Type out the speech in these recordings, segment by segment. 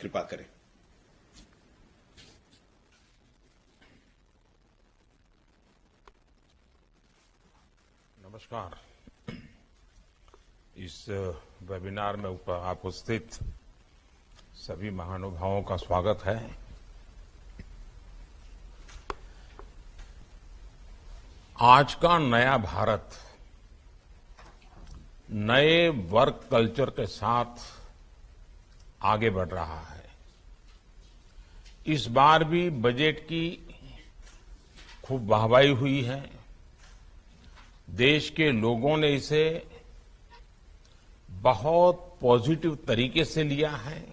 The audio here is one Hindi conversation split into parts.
कृपा करें। नमस्कार। इस वेबिनार में उपस्थित सभी महानुभावों का स्वागत है। आज का नया भारत नए वर्क कल्चर के साथ आगे बढ़ रहा है। इस बार भी बजट की खूब वाहवाही हुई है। देश के लोगों ने इसे बहुत पॉजिटिव तरीके से लिया है।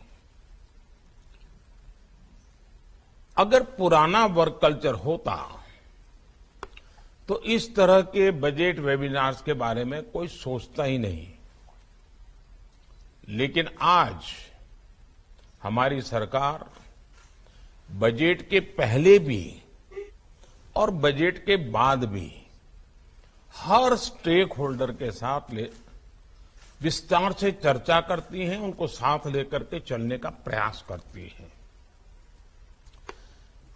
अगर पुराना वर्क कल्चर होता तो इस तरह के बजट वेबिनार्स के बारे में कोई सोचता ही नहीं। लेकिन आज हमारी सरकार बजट के पहले भी और बजट के बाद भी हर स्टेक होल्डर के साथ विस्तार से चर्चा करती है, उनको साथ लेकर के चलने का प्रयास करती है।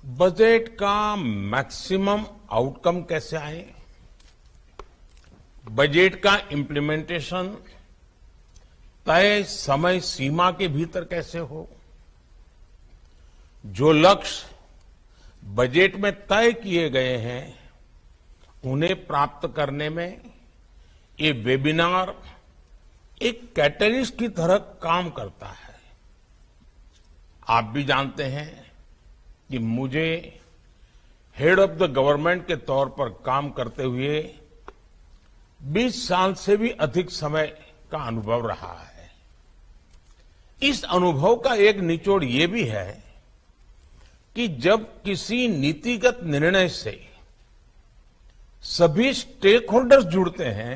बजट का मैक्सिमम आउटकम कैसे आए, बजट का इम्प्लीमेंटेशन तय समय सीमा के भीतर कैसे हो, जो लक्ष्य बजट में तय किए गए हैं उन्हें प्राप्त करने में ये वेबिनार एक कैटलिस्ट की तरह काम करता है। आप भी जानते हैं कि मुझे हेड ऑफ द गवर्नमेंट के तौर पर काम करते हुए 20 साल से भी अधिक समय का अनुभव रहा है। इस अनुभव का एक निचोड़ ये भी है कि जब किसी नीतिगत निर्णय से सभी स्टेक होल्डर्स जुड़ते हैं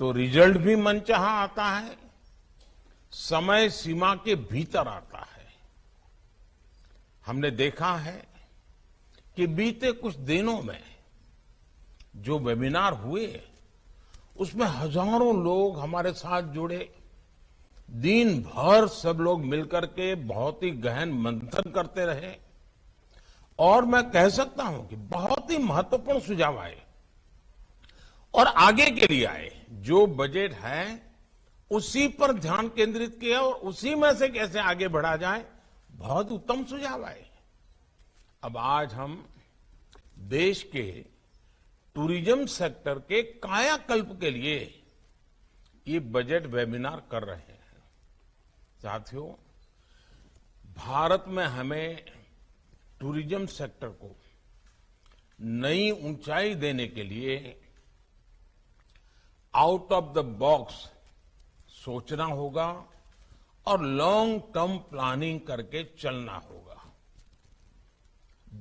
तो रिजल्ट भी मनचाहा आता है, समय सीमा के भीतर आता है। हमने देखा है कि बीते कुछ दिनों में जो वेबिनार हुए उसमें हजारों लोग हमारे साथ जुड़े। दिन भर सब लोग मिलकर के बहुत ही गहन मंथन करते रहे और मैं कह सकता हूं कि बहुत ही महत्वपूर्ण सुझाव आए और आगे के लिए आए। जो बजट है उसी पर ध्यान केंद्रित किया और उसी में से कैसे आगे बढ़ा जाए, बहुत उत्तम सुझाव आए। अब आज हम देश के टूरिज्म सेक्टर के कायाकल्प के लिए ये बजट वेबिनार कर रहे हैं। साथियों, भारत में हमें टूरिज्म सेक्टर को नई ऊंचाई देने के लिए आउट ऑफ द बॉक्स सोचना होगा और लॉन्ग टर्म प्लानिंग करके चलना होगा।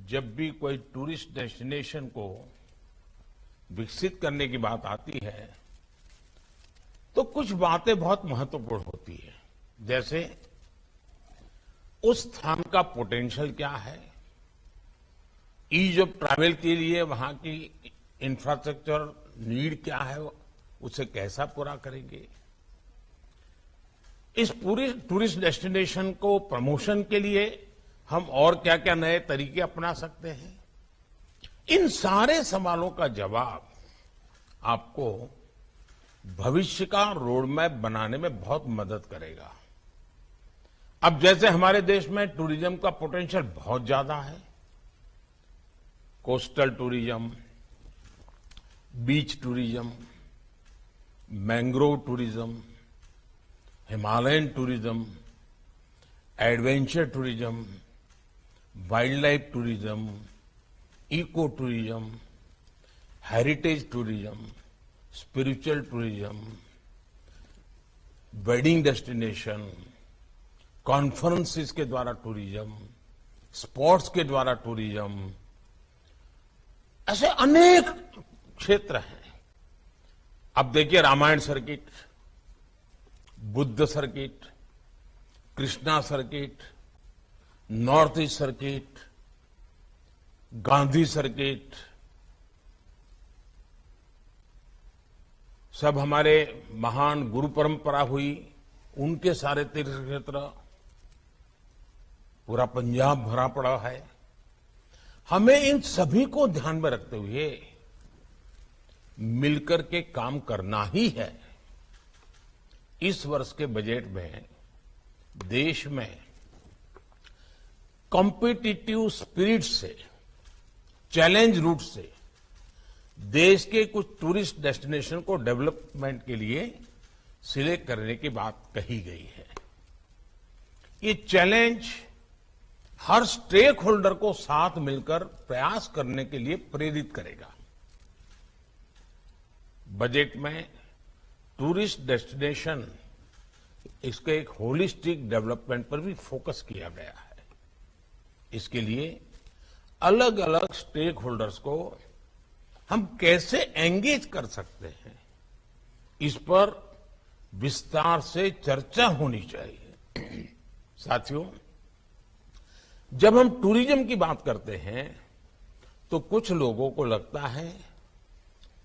जब भी कोई टूरिस्ट डेस्टिनेशन को विकसित करने की बात आती है तो कुछ बातें बहुत महत्वपूर्ण होती है। जैसे उस स्थान का पोटेंशियल क्या है, ईज ऑफ ट्रैवल के लिए वहां की इंफ्रास्ट्रक्चर नीड क्या है, उसे कैसा पूरा करेंगे। इस पूरी टूरिस्ट डेस्टिनेशन को प्रमोशन के लिए हम और क्या क्या नए तरीके अपना सकते हैं। इन सारे सवालों का जवाब आपको भविष्य का रोड मैप बनाने में बहुत मदद करेगा। अब जैसे हमारे देश में टूरिज्म का पोटेंशियल बहुत ज्यादा है। Coastal tourism, beach tourism, mangrove tourism, Himalayan tourism, adventure tourism, wildlife tourism, eco tourism, heritage tourism, spiritual tourism, wedding destination, conferences के द्वारा टूरिज्म, स्पोर्ट्स के द्वारा टूरिज्म, ऐसे अनेक क्षेत्र हैं। अब देखिए Ramayana circuit, Buddha circuit, Krishna circuit, north east circuit, Gandhi circuit, सब हमारे महान गुरु परंपरा हुई, उनके सारे तीर्थ क्षेत्र, पूरा पंजाब भरा पड़ा है। हमें इन सभी को ध्यान में रखते हुए मिलकर के काम करना ही है। इस वर्ष के बजट में देश में कॉम्पिटिटिव स्पिरिट से, चैलेंज रूट से देश के कुछ टूरिस्ट डेस्टिनेशन को डेवलपमेंट के लिए सिलेक्ट करने की बात कही गई है। ये चैलेंज हर स्टेक होल्डर को साथ मिलकर प्रयास करने के लिए प्रेरित करेगा। बजट में टूरिस्ट डेस्टिनेशन, इसके एक होलिस्टिक डेवलपमेंट पर भी फोकस किया गया है। इसके लिए अलग अलग स्टेक होल्डर्स को हम कैसे एंगेज कर सकते हैं, इस पर विस्तार से चर्चा होनी चाहिए। साथियों, जब हम टूरिज्म की बात करते हैं तो कुछ लोगों को लगता है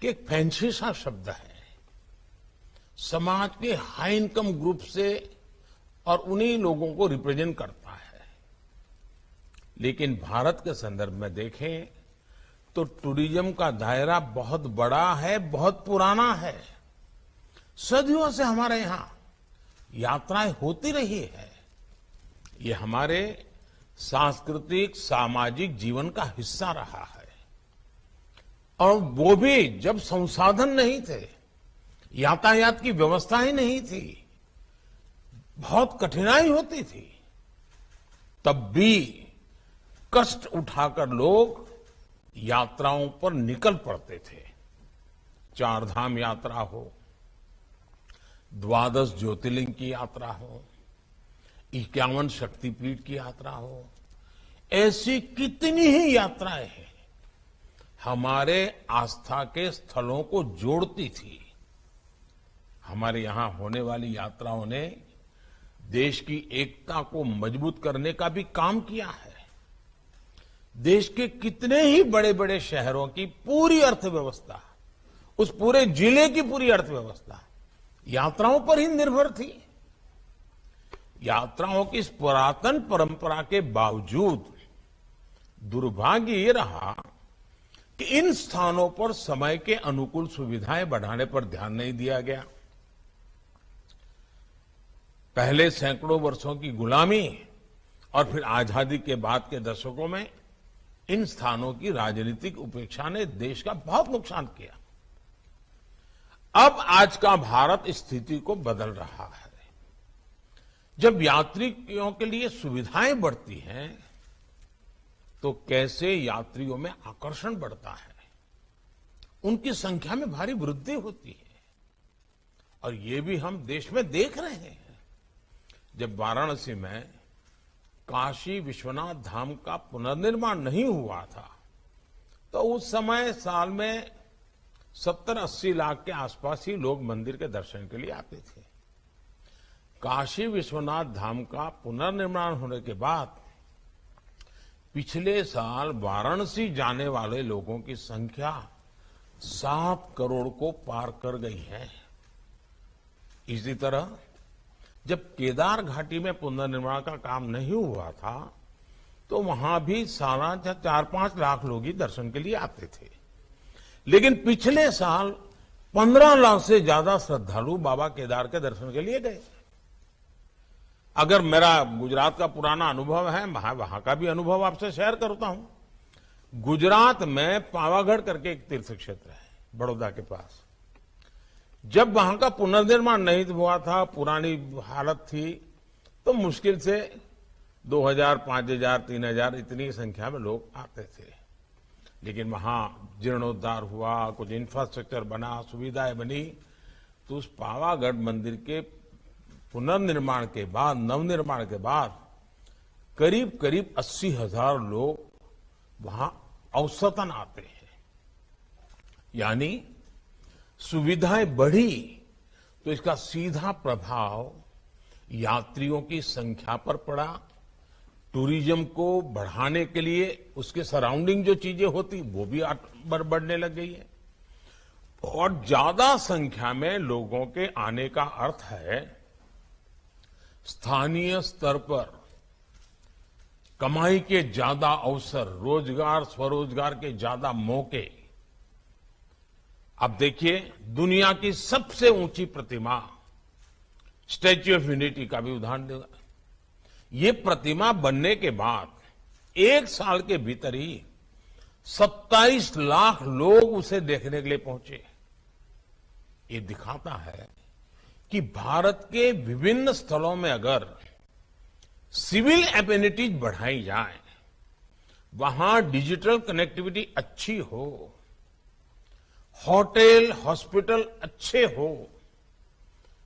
कि एक फैंसी सा शब्द है, समाज के हाई इनकम ग्रुप से और उन्हीं लोगों को रिप्रेजेंट करता है। लेकिन भारत के संदर्भ में देखें तो टूरिज्म का दायरा बहुत बड़ा है, बहुत पुराना है। सदियों से हमारे यहां यात्राएं होती रही है। ये हमारे सांस्कृतिक, सामाजिक जीवन का हिस्सा रहा है, और वो भी जब संसाधन नहीं थे, यातायात की व्यवस्था ही नहीं थी, बहुत कठिनाई होती थी, तब भी कष्ट उठाकर लोग यात्राओं पर निकल पड़ते थे। चार धाम यात्रा हो, 12 ज्योतिर्लिंग की यात्रा हो, 51 शक्तिपीठ की यात्रा हो, ऐसी कितनी ही यात्राएं हैं हमारे आस्था के स्थलों को जोड़ती थी। हमारे यहां होने वाली यात्राओं ने देश की एकता को मजबूत करने का भी काम किया है। देश के कितने ही बड़े बड़े शहरों की पूरी अर्थव्यवस्था, उस पूरे जिले की पूरी अर्थव्यवस्था यात्राओं पर ही निर्भर थी। यात्राओं की इस पुरातन परंपरा के बावजूद दुर्भाग्य ये रहा कि इन स्थानों पर समय के अनुकूल सुविधाएं बढ़ाने पर ध्यान नहीं दिया गया। पहले सैकड़ों वर्षों की गुलामी और फिर आजादी के बाद के दशकों में इन स्थानों की राजनीतिक उपेक्षा ने देश का बहुत नुकसान किया। अब आज का भारत इस स्थिति को बदल रहा है। जब यात्रियों के लिए सुविधाएं बढ़ती हैं तो कैसे यात्रियों में आकर्षण बढ़ता है, उनकी संख्या में भारी वृद्धि होती है। और ये भी हम देश में देख रहे हैं। जब वाराणसी में काशी विश्वनाथ धाम का पुनर्निर्माण नहीं हुआ था तो उस समय साल में 70-80 लाख के आसपास ही लोग मंदिर के दर्शन के लिए आते थे। काशी विश्वनाथ धाम का पुनर्निर्माण होने के बाद पिछले साल वाराणसी जाने वाले लोगों की संख्या 7 करोड़ को पार कर गई है। इसी तरह जब केदार घाटी में पुनर्निर्माण का काम नहीं हुआ था तो वहां भी सालाना 4-5 लाख लोग ही दर्शन के लिए आते थे। लेकिन पिछले साल 15 लाख से ज्यादा श्रद्धालु बाबा केदार के दर्शन के लिए गए। अगर मेरा गुजरात का पुराना अनुभव है, वहां का भी अनुभव आपसे शेयर करता हूं। गुजरात में पावागढ़ करके एक तीर्थ क्षेत्र है बड़ौदा के पास। जब वहां का पुनर्निर्माण नहीं हुआ था, पुरानी हालत थी, तो मुश्किल से 2000, 5000, 3000 इतनी संख्या में लोग आते थे। लेकिन वहां जीर्णोद्धार हुआ, कुछ इंफ्रास्ट्रक्चर बना, सुविधाएं बनी, तो उस पावागढ़ मंदिर के पुनर्निर्माण के बाद, नवनिर्माण के बाद करीब करीब 80,000 लोग वहां औसतन आते हैं। यानी सुविधाएं बढ़ी तो इसका सीधा प्रभाव यात्रियों की संख्या पर पड़ा। टूरिज्म को बढ़ाने के लिए उसके सराउंडिंग जो चीजें होती वो भी बढ़ने लग गई है। और ज्यादा संख्या में लोगों के आने का अर्थ है स्थानीय स्तर पर कमाई के ज्यादा अवसर, रोजगार, स्वरोजगार के ज्यादा मौके। अब देखिए, दुनिया की सबसे ऊंची प्रतिमा स्टैच्यू ऑफ यूनिटी का भी उदाहरण देगा। ये प्रतिमा बनने के बाद 1 साल के भीतर ही 27 लाख लोग उसे देखने के लिए पहुंचे। ये दिखाता है कि भारत के विभिन्न स्थलों में अगर सिविल एमेनिटीज बढ़ाई जाए, वहां डिजिटल कनेक्टिविटी अच्छी हो, होटल, हॉस्पिटल अच्छे हो,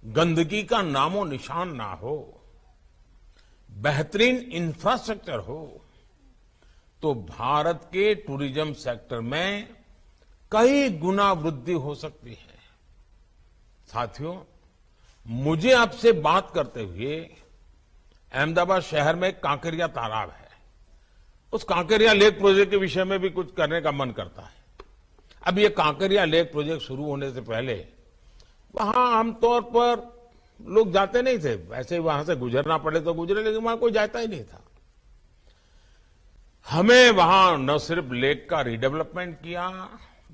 गंदगी का नामो निशान ना हो, बेहतरीन इंफ्रास्ट्रक्चर हो, तो भारत के टूरिज्म सेक्टर में कई गुना वृद्धि हो सकती है। साथियों, मुझे आपसे बात करते हुए अहमदाबाद शहर में कांकरिया तालाब है, उस कांकरिया लेक प्रोजेक्ट के विषय में भी कुछ करने का मन करता है। अब ये कांकरिया लेक प्रोजेक्ट शुरू होने से पहले वहां आमतौर पर लोग जाते नहीं थे, वैसे ही वहां से गुजरना पड़े तो गुजरे, लेकिन वहां कोई जाता ही नहीं था। हमें वहां न सिर्फ लेक का रिडेवलपमेंट किया,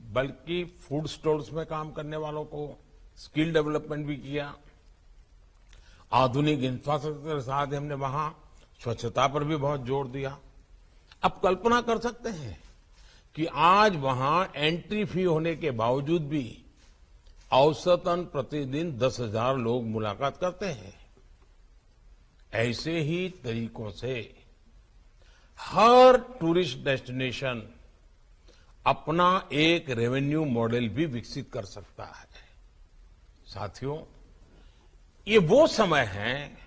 बल्कि फूड स्टॉल्स में काम करने वालों को स्किल डेवलपमेंट भी किया। आधुनिक इंफ्रास्ट्रक्चर के साथ हमने वहां स्वच्छता पर भी बहुत जोर दिया। अब कल्पना कर सकते हैं कि आज वहां एंट्री फी होने के बावजूद भी औसतन प्रतिदिन 10,000 लोग मुलाकात करते हैं। ऐसे ही तरीकों से हर टूरिस्ट डेस्टिनेशन अपना एक रेवेन्यू मॉडल भी विकसित कर सकता है। साथियों, ये वो समय है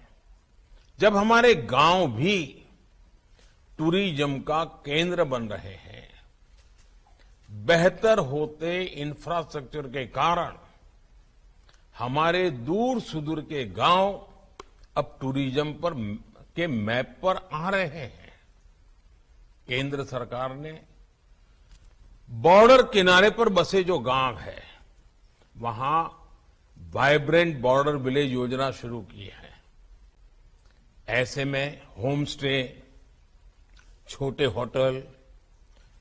जब हमारे गांव भी टूरिज्म का केंद्र बन रहे हैं। बेहतर होते इंफ्रास्ट्रक्चर के कारण हमारे दूर सुदूर के गांव अब टूरिज्म पर के मैप पर आ रहे हैं। केंद्र सरकार ने बॉर्डर किनारे पर बसे जो गांव है, वहां वाइब्रेंट बॉर्डर विलेज योजना शुरू की है। ऐसे में होम स्टे, छोटे होटल,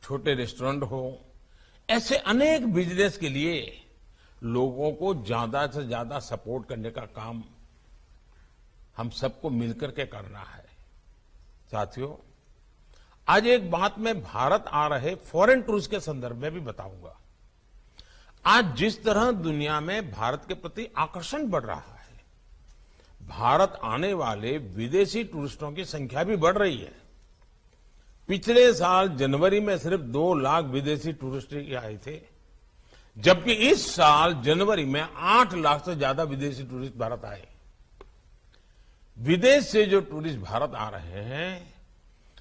छोटे रेस्टोरेंट हो, ऐसे अनेक बिजनेस के लिए लोगों को ज्यादा से ज्यादा सपोर्ट करने का काम हम सबको मिलकर के करना है। साथियों, आज एक बात मैं भारत आ रहे फॉरेन टूरिस्ट के संदर्भ में भी बताऊंगा। आज जिस तरह दुनिया में भारत के प्रति आकर्षण बढ़ रहा है, भारत आने वाले विदेशी टूरिस्टों की संख्या भी बढ़ रही है। पिछले साल जनवरी में सिर्फ 2 लाख विदेशी टूरिस्ट आए थे, जबकि इस साल जनवरी में 8 लाख से ज्यादा विदेशी टूरिस्ट भारत आए। विदेश से जो टूरिस्ट भारत आ रहे हैं,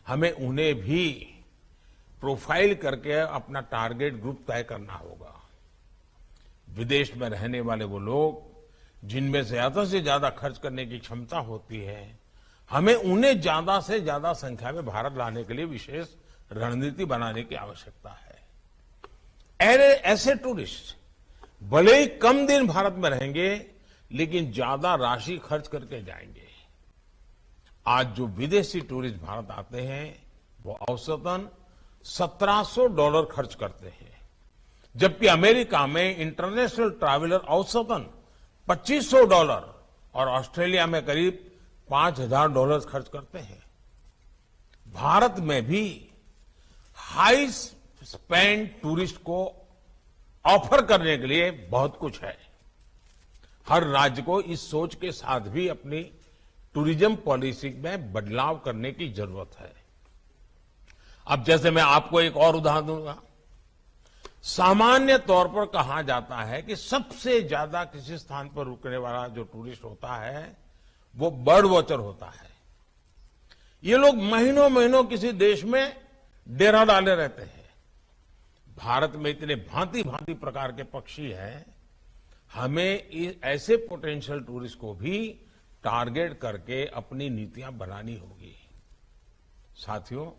हमें उन्हें भी प्रोफाइल करके अपना टारगेट ग्रुप तय करना होगा। विदेश में रहने वाले वो लोग जिनमें ज्यादा से ज्यादा खर्च करने की क्षमता होती है, हमें उन्हें ज्यादा से ज्यादा संख्या में भारत लाने के लिए विशेष रणनीति बनाने की आवश्यकता है। ऐसे टूरिस्ट भले ही कम दिन भारत में रहेंगे, लेकिन ज्यादा राशि खर्च करके जाएंगे। आज जो विदेशी टूरिस्ट भारत आते हैं, वो औसतन $1,700 खर्च करते हैं, जबकि अमेरिका में इंटरनेशनल ट्रैवलर औसतन $2,500 और ऑस्ट्रेलिया में करीब $5,000 खर्च करते हैं। भारत में भी हाई स्पेंड टूरिस्ट को ऑफर करने के लिए बहुत कुछ है। हर राज्य को इस सोच के साथ भी अपनी टूरिज्म पॉलिसी में बदलाव करने की जरूरत है। अब जैसे मैं आपको एक और उदाहरण दूंगा। सामान्य तौर पर कहा जाता है कि सबसे ज्यादा किसी स्थान पर रुकने वाला जो टूरिस्ट होता है, वो बर्ड वॉचर होता है। ये लोग महीनों महीनों किसी देश में डेरा डाले रहते हैं। भारत में इतने भांति भांति प्रकार के पक्षी हैं, हमें ऐसे पोटेंशियल टूरिस्ट को भी टारगेट करके अपनी नीतियां बनानी होगी। साथियों,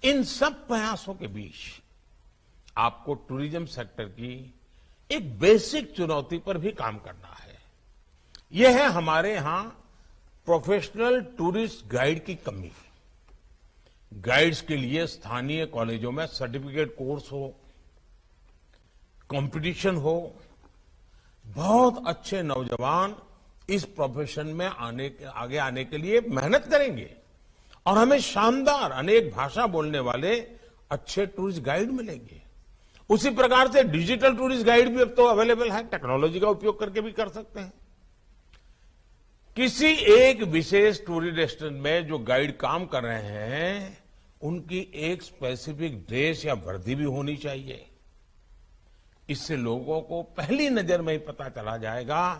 इन सब प्रयासों के बीच आपको टूरिज्म सेक्टर की एक बेसिक चुनौती पर भी काम करना है। यह है हमारे यहां प्रोफेशनल टूरिस्ट गाइड की कमी। गाइड्स के लिए स्थानीय कॉलेजों में सर्टिफिकेट कोर्स हो, कंपटीशन हो। बहुत अच्छे नौजवान इस प्रोफेशन में आगे आने के लिए मेहनत करेंगे और हमें शानदार अनेक भाषा बोलने वाले अच्छे टूरिस्ट गाइड मिलेंगे। उसी प्रकार से डिजिटल टूरिस्ट गाइड भी अब तो अवेलेबल है, टेक्नोलॉजी का उपयोग करके भी कर सकते हैं। किसी एक विशेष टूरिस्ट डेस्टिनेशन में जो गाइड काम कर रहे हैं, उनकी एक स्पेसिफिक ड्रेस या वर्दी भी होनी चाहिए। इससे लोगों को पहली नजर में ही पता चला जाएगा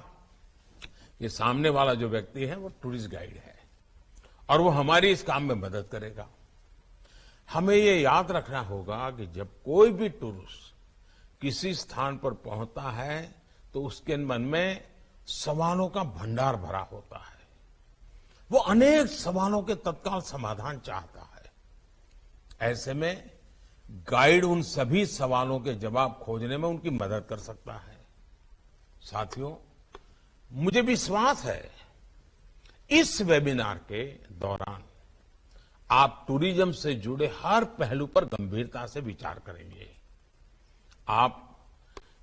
कि सामने वाला जो व्यक्ति है वो टूरिस्ट गाइड है और वो हमारी इस काम में मदद करेगा। हमें ये याद रखना होगा कि जब कोई भी टूरिस्ट किसी स्थान पर पहुंचता है तो उसके मन में सवालों का भंडार भरा होता है। वो अनेक सवालों के तत्काल समाधान चाहता है। ऐसे में गाइड उन सभी सवालों के जवाब खोजने में उनकी मदद कर सकता है। साथियों, मुझे विश्वास है इस वेबिनार के दौरान आप टूरिज्म से जुड़े हर पहलू पर गंभीरता से विचार करेंगे। आप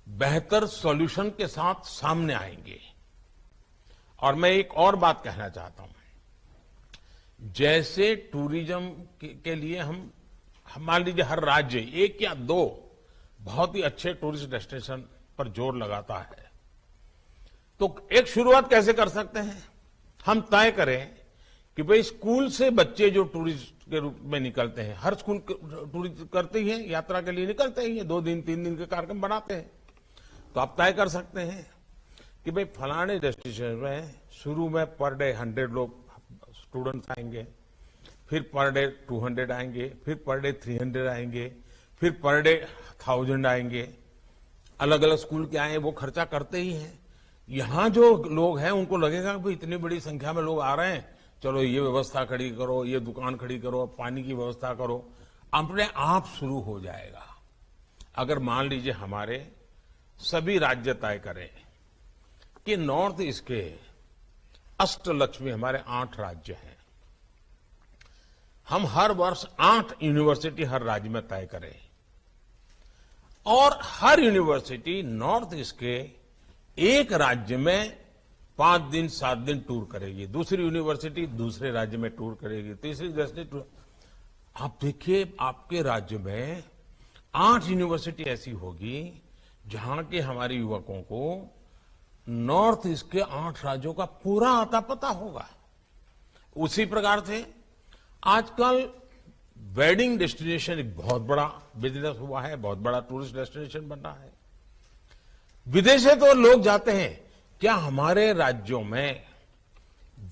बेहतर सॉल्यूशन के साथ सामने आएंगे। और मैं एक और बात कहना चाहता हूं। जैसे टूरिज्म के लिए हम मान लीजिए हर राज्य एक या दो बहुत ही अच्छे टूरिस्ट डेस्टिनेशन पर जोर लगाता है, तो एक शुरुआत कैसे कर सकते हैं? हम तय करें कि भाई स्कूल से बच्चे जो टूरिस्ट के रूप में निकलते हैं, हर स्कूल टूरिस्ट करते ही हैं, यात्रा के लिए निकलते ही हैं, 2 दिन 3 दिन के कार्यक्रम बनाते हैं। तो आप तय कर सकते हैं कि भाई फलाने डेस्टिनेशन में शुरू में पर डे 100 लोग स्टूडेंट्स आएंगे, फिर पर डे 200 आएंगे, फिर पर डे 300 आएंगे, फिर पर डे 1000 आएंगे। अलग अलग स्कूल के आए वो खर्चा करते ही हैं। यहां जो लोग हैं उनको लगेगा कि इतनी बड़ी संख्या में लोग आ रहे हैं, चलो ये व्यवस्था खड़ी करो, ये दुकान खड़ी करो, पानी की व्यवस्था करो, अपने आप शुरू हो जाएगा। अगर मान लीजिए हमारे सभी राज्य तय करें कि नॉर्थ ईस्ट के अष्टलक्ष्मी हमारे 8 राज्य हैं, हम हर वर्ष 8 यूनिवर्सिटी हर राज्य में तय करें और हर यूनिवर्सिटी नॉर्थ ईस्ट के एक राज्य में 5 दिन 7 दिन टूर करेगी, दूसरी यूनिवर्सिटी दूसरे राज्य में टूर करेगी, तीसरी डेस्टिनेशन टूर। आप देखिए आपके राज्य में 8 यूनिवर्सिटी ऐसी होगी जहां के हमारे युवकों को नॉर्थ ईस्ट के 8 राज्यों का पूरा आता पता होगा। उसी प्रकार से आजकल वेडिंग डेस्टिनेशन एक बहुत बड़ा बिजनेस हुआ है, बहुत बड़ा टूरिस्ट डेस्टिनेशन बन रहा है। विदेशे तो लोग जाते हैं, क्या हमारे राज्यों में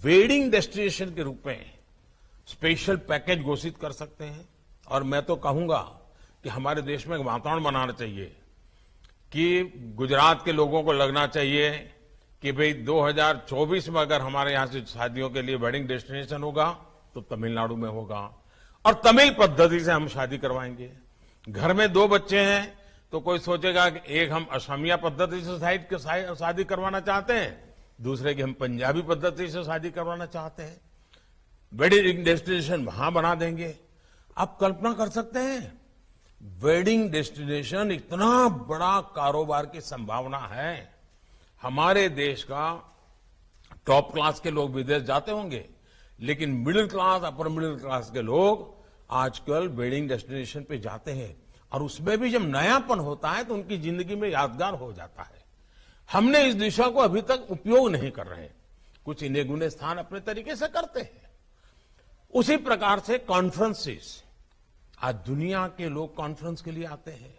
वेडिंग डेस्टिनेशन के रूप में स्पेशल पैकेज घोषित कर सकते हैं? और मैं तो कहूंगा कि हमारे देश में एक वातावरण बनाना चाहिए कि गुजरात के लोगों को लगना चाहिए कि भाई 2024 में अगर हमारे यहां से शादियों के लिए वेडिंग डेस्टिनेशन होगा तो तमिलनाडु में होगा और तमिल पद्धति से हम शादी करवाएंगे। घर में 2 बच्चे हैं तो कोई सोचेगा कि एक हम असमिया पद्धति से शादी करवाना चाहते हैं, दूसरे की हम पंजाबी पद्धति से शादी करवाना चाहते हैं। वेडिंग डेस्टिनेशन वहां बना देंगे। आप कल्पना कर सकते हैं, वेडिंग डेस्टिनेशन इतना बड़ा कारोबार की संभावना है। हमारे देश का टॉप क्लास के लोग विदेश जाते होंगे, लेकिन middle class, upper middle class के लोग आजकल वेडिंग डेस्टिनेशन पे जाते हैं और उसमें भी जब नयापन होता है तो उनकी जिंदगी में यादगार हो जाता है। हमने इस दिशा को अभी तक उपयोग नहीं कर रहे हैं, कुछ इन्हें गुने स्थान अपने तरीके से करते हैं। उसी प्रकार से कॉन्फ्रेंसेस, आज दुनिया के लोग कॉन्फ्रेंस के लिए आते हैं।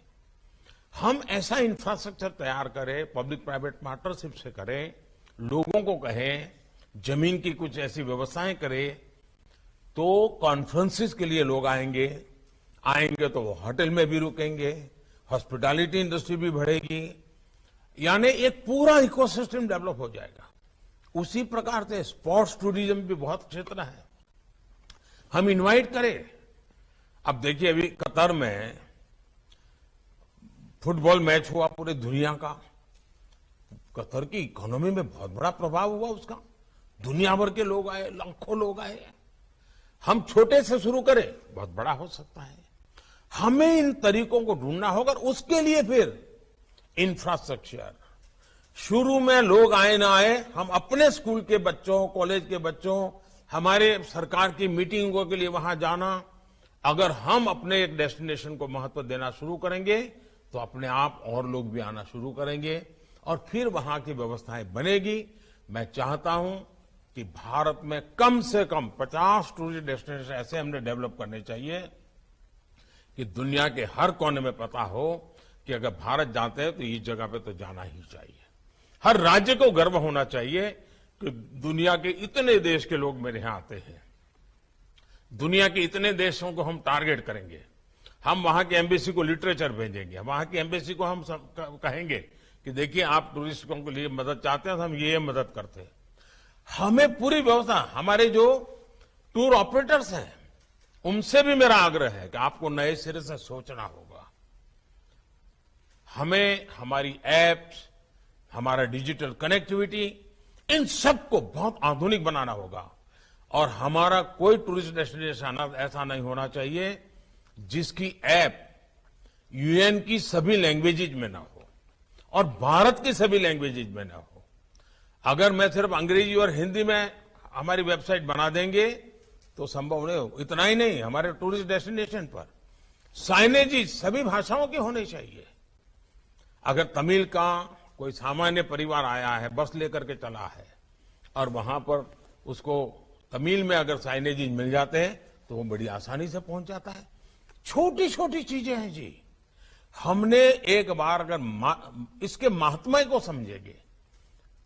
हम ऐसा इंफ्रास्ट्रक्चर तैयार करें, पब्लिक प्राइवेट पार्टनरशिप से करें, लोगों को कहें, जमीन की कुछ ऐसी व्यवस्थाएं करें तो कॉन्फ्रेंसेस के लिए लोग आएंगे तो वो होटल में भी रुकेंगे, हॉस्पिटैलिटी इंडस्ट्री भी बढ़ेगी, यानी एक पूरा इकोसिस्टम डेवलप हो जाएगा। उसी प्रकार से स्पोर्ट्स टूरिज्म भी बहुत क्षेत्र है, हम इनवाइट करें। अब देखिए अभी कतर में फुटबॉल मैच हुआ पूरे दुनिया का, कतर की इकोनॉमी में बहुत बड़ा प्रभाव हुआ उसका, दुनिया भर के लोग आए, लाखों लोग आए। हम छोटे से शुरू करें, बहुत बड़ा हो सकता है। हमें इन तरीकों को ढूंढना होगा, उसके लिए फिर इंफ्रास्ट्रक्चर, शुरू में लोग आए ना आए, हम अपने स्कूल के बच्चों, कॉलेज के बच्चों, हमारे सरकार की मीटिंगों के लिए वहां जाना, अगर हम अपने एक डेस्टिनेशन को महत्व देना शुरू करेंगे तो अपने आप और लोग भी आना शुरू करेंगे और फिर वहां की व्यवस्थाएं बनेगी। मैं चाहता हूं कि भारत में कम से कम 50 टूरिस्ट डेस्टिनेशन ऐसे हमने डेवलप करने चाहिए कि दुनिया के हर कोने में पता हो कि अगर भारत जाते हैं तो इस जगह पे तो जाना ही चाहिए। हर राज्य को गर्व होना चाहिए कि दुनिया के इतने देश के लोग मेरे यहां आते हैं। दुनिया के इतने देशों को हम टारगेट करेंगे, हम वहां की एम्बेसी को लिटरेचर भेजेंगे, वहां की एम्बेसी को हम कहेंगे कि देखिए आप टूरिस्टों के लिए मदद चाहते हैं तो हम ये मदद करते हैं। हमें पूरी व्यवस्था, हमारे जो टूर ऑपरेटर्स हैं उनसे भी मेरा आग्रह है कि आपको नए सिरे से सोचना होगा। हमें हमारी एप्स, हमारा डिजिटल कनेक्टिविटी, इन सब को बहुत आधुनिक बनाना होगा और हमारा कोई टूरिस्ट डेस्टिनेशन ऐसा नहीं होना चाहिए जिसकी ऐप यूएन की सभी लैंग्वेजेज में ना हो और भारत की सभी लैंग्वेजेज में ना हो। अगर मैं सिर्फ अंग्रेजी और हिंदी में हमारी वेबसाइट बना देंगे तो संभव नहीं हो। इतना ही नहीं, हमारे टूरिस्ट डेस्टिनेशन पर साइनेज सभी भाषाओं के होने चाहिए। अगर तमिल का कोई सामान्य परिवार आया है, बस लेकर के चला है और वहां पर उसको तमिल में अगर साइनेज मिल जाते हैं तो वो बड़ी आसानी से पहुंच जाता है। छोटी छोटी चीजें हैं जी। हमने एक बार अगर इसके महात्मा को समझेंगे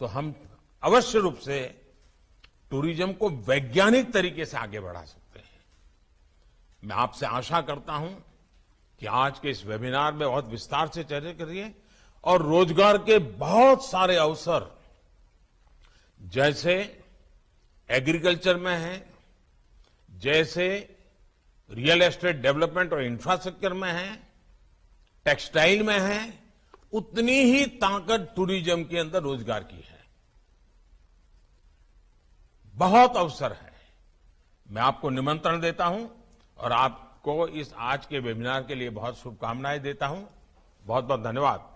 तो हम अवश्य रूप से टूरिज्म को वैज्ञानिक तरीके से आगे बढ़ा सकते हैं। मैं आपसे आशा करता हूं कि आज के इस वेबिनार में बहुत विस्तार से चर्चा करिए और रोजगार के बहुत सारे अवसर जैसे एग्रीकल्चर में है, जैसे रियल एस्टेट डेवलपमेंट और इंफ्रास्ट्रक्चर में है, टेक्सटाइल में है, उतनी ही ताकत टूरिज्म के अंदर रोजगार की है। बहुत अवसर है। मैं आपको निमंत्रण देता हूं और आपको इस आज के वेबिनार के लिए बहुत शुभकामनाएं देता हूं। बहुत बहुत धन्यवाद।